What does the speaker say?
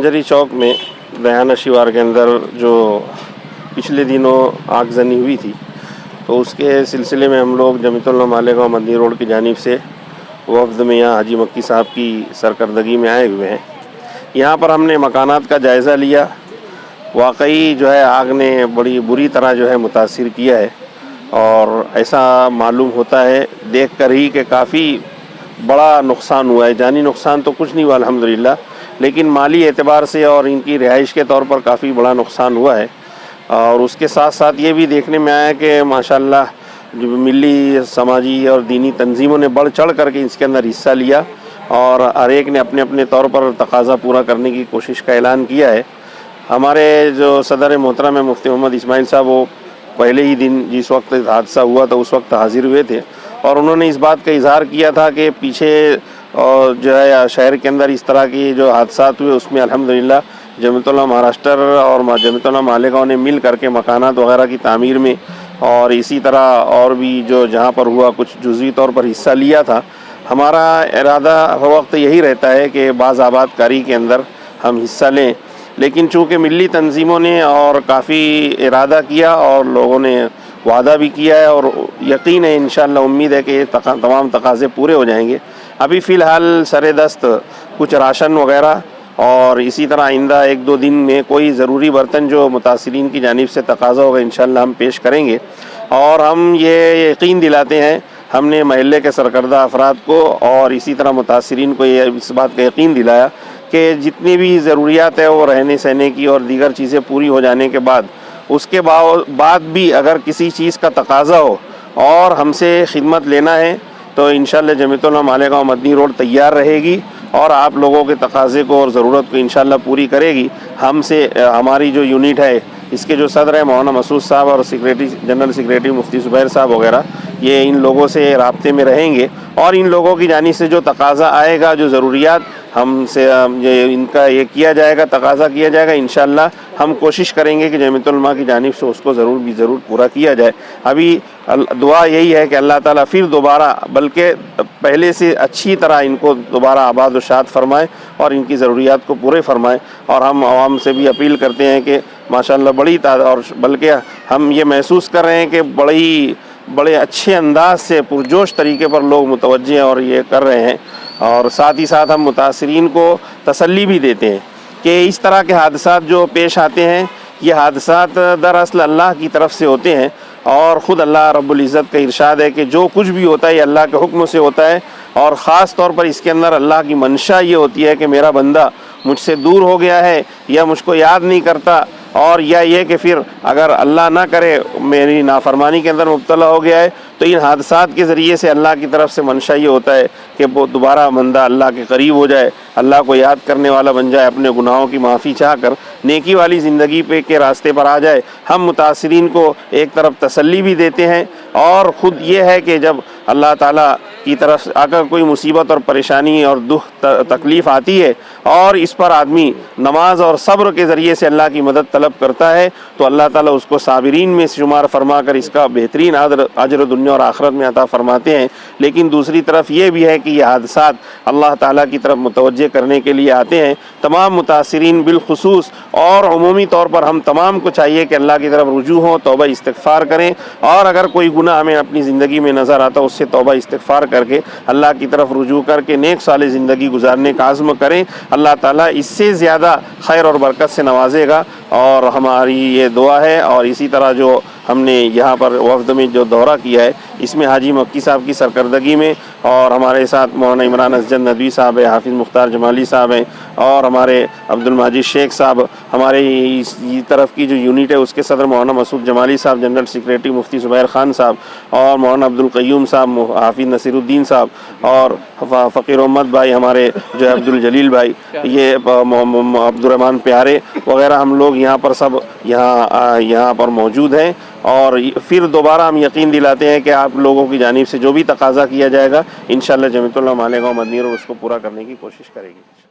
संजरी चौक में दयाना शिवार के अंदर जो पिछले दिनों आगजनी हुई थी, तो उसके सिलसिले में हम लोग जमीयतुल मालेगांव मदनी रोड की जानिब से वफ़द में यहाँ हाजी मक्की साहब की सरकर्दगी में आए हुए हैं। यहाँ पर हमने मकानात का जायज़ा लिया। वाकई जो है आग ने बड़ी बुरी तरह जो है मुतासिर किया है, और ऐसा मालूम होता है देख कर ही कि काफ़ी बड़ा नुकसान हुआ है। जानी नुकसान तो कुछ नहीं हुआ अल्हम्दुलिल्लाह, लेकिन माली एतबार से और इनकी रिहाइश के तौर पर काफ़ी बड़ा नुकसान हुआ है। और उसके साथ साथ ये भी देखने में आया कि माशाल्लाह जो मिली समाजी और दीनी तंजीमों ने बढ़ चढ़ करके इसके अंदर हिस्सा लिया, और हर एक ने अपने अपने तौर पर तकाज़ा पूरा करने की कोशिश का ऐलान किया है। हमारे जो सदर मोहतरम है मुफ्ती मोहम्मद इस्माइल साहब, वो पहले ही दिन जिस वक्त हादसा हुआ था उस वक्त हाजिर हुए थे, और उन्होंने इस बात का इजहार किया था कि पीछे और जो है शहर के अंदर इस तरह की जो हादसात हुए उसमें अल्हम्दुलिल्लाह जमीयतुल महाराष्ट्र और जमीयतुल मालेगांव ने मिल करके मकानात वगैरह की तामीर में और इसी तरह और भी जो जहाँ पर हुआ कुछ जुज़वी तौर पर हिस्सा लिया था। हमारा इरादा हर वक्त यही रहता है कि बाज़ आबादकारी के अंदर हम हिस्सा लें, लेकिन चूँकि मिली तंजीमों ने और काफ़ी इरादा किया और लोगों ने वादा भी किया है, और यकीन है इंशाअल्लाह उम्मीद है कि ये तमाम तकाज़े पूरे हो जाएंगे। अभी फ़िलहाल सरे दस्त कुछ राशन वगैरह और इसी तरह आइंदा एक दो दिन में कोई ज़रूरी बर्तन जो मुतासिरीन की जानिब से तकाज़ा होगा इंशाअल्लाह हम पेश करेंगे। और हम ये यकीन दिलाते हैं, हमने महल्ले के सरकर्दा अफराद को और इसी तरह मुतासिरीन को ये इस बात का यकीन दिलाया कि जितनी भी ज़रूरियात है वो रहने सहने की और दीगर चीज़ें पूरी हो जाने के बाद उसके बाद भी अगर किसी चीज़ का तकाज़ा हो और हमसे खिदमत लेना है तो इंशाअल्लाह जमीयतुल मालेगांव मदनी रोड तैयार रहेगी और आप लोगों के तकाज़े को और ज़रूरत को इंशाअल्लाह पूरी करेगी। हमसे हमारी जो यूनिट है इसके जो सदर है मौलाना मसूद साहब और जनरल सेक्रेटरी मुफ्ती ज़ुबैर साहब वगैरह, ये इन लोगों से राब्ते में रहेंगे और इन लोगों की जानिब से जो तकाज़ा आएगा, जो ज़रूरियात हमसे इनका ये किया जाएगा, तकाज़ा किया जाएगा, इंशाअल्लाह हम कोशिश करेंगे कि जमीयतुल उलमा की जानिब से उसको ज़रूर पूरा किया जाए। अभी दुआ यही है कि अल्लाह ताला फिर दोबारा बल्कि पहले से अच्छी तरह इनको दोबारा आबाद व शाद फरमाए और इनकी ज़रूरियात को पूरे फरमाए। और हम आवाम से भी अपील करते हैं कि माशाअल्लाह बड़ी और बल्कि हम ये महसूस कर रहे हैं कि बड़े अच्छे अंदाज से पुरजोश तरीके पर लोग मुतवज्जे हैं और ये कर रहे हैं, और साथ ही साथ हम मुतासिरीन को तसल्ली भी देते हैं कि इस तरह के हादसात जो पेश आते हैं ये हादसात दरअसल अल्लाह की तरफ से होते हैं, और ख़ुद अल्लाह रब्बुल इज़्ज़त का इरशाद है कि जो कुछ भी होता है ये अल्लाह के हुक्म से होता है, और ख़ास तौर पर इसके अंदर अल्लाह की मंशा ये होती है कि मेरा बंदा मुझसे दूर हो गया है या मुझको याद नहीं करता, और या ये कि फिर अगर अल्लाह ना करे मेरी नाफरमानी के अंदर मुब्तला हो गया है, तो इन हादसात के ज़रिए से अल्लाह की तरफ से मंशा ये होता है कि वो दोबारा बंदा अल्लाह के करीब हो जाए, अल्लाह को याद करने वाला बन जाए, अपने गुनाहों की माफ़ी चाह कर नेकी वाली ज़िंदगी पे के रास्ते पर आ जाए। हम मुतासिरीन को एक तरफ तसल्ली भी देते हैं, और ख़ुद ये है कि जब अल्लाह ताला की तरफ अगर कोई मुसीबत और परेशानी और दुख तकलीफ़ आती है और इस पर आदमी नमाज और सब्र के ज़रिए से अल्लाह की मदद तलब करता है, तो अल्लाह ताला उसको साबिरीन में शुमार फरमा कर इसका बेहतरीन अजर दुनिया और आखिरत में अता फरमाते हैं। लेकिन दूसरी तरफ ये भी है कि ये हादसात अल्लाह ताला की तरफ मुतवज्जे करने के लिए आते हैं। तमाम मुतासिरीन बिलखुसूस और उमूमी तौर पर हम तमाम को चाहिए कि अल्लाह की तरफ रुजू हों, तौबा इस्तिग़फ़ार करें, और अगर कोई गुनाह हमें अपनी ज़िंदगी में नज़र आता उससे तौबा इस्तिग़फ़ार करके अल्लाह की तरफ रुजू करके नेक साले ज़िंदगी गुजारने का आज़्म करें। अल्लाह ताला इससे ज़्यादा खैर और बरकत से नवाजेगा, और हमारी ये दुआ है। और इसी तरह जो हमने यहाँ पर वफ़द में जो दौरा किया है इसमें हाजी मक्की साहब की सरकर्दगी में और हमारे साथ मौलाना इमरान असजद नदवी साहब है, हाफिज़ मुख्तार जमाली साहब हैं, और हमारे अब्दुल माजिद शेख साहब, हमारे इस तरफ की जो यूनिट है उसके सदर मौलाना मसूद जमाली साहब, जनरल सेक्रेटरी मुफ्ती ज़ुबैर ख़ान साहब, और मौलाना अब्दुल क़य्यूम साहब, हाफिज़ नसीरुद्दीन साहब, और फ़कीर उम्मत भाई हमारे जो है अब्दुल जलील भाई, ये अब्दुर्रहमान प्यारे वगैरह, हम लोग यहाँ पर सब यहाँ पर मौजूद हैं। और फिर दोबारा हम यकीन दिलाते हैं कि आप लोगों की जानिब से जो भी तकाज़ा किया जाएगा इंशाअल्लाह जमीयतुल मालेगांव मदनी रोड उसको पूरा करने की कोशिश करेगी।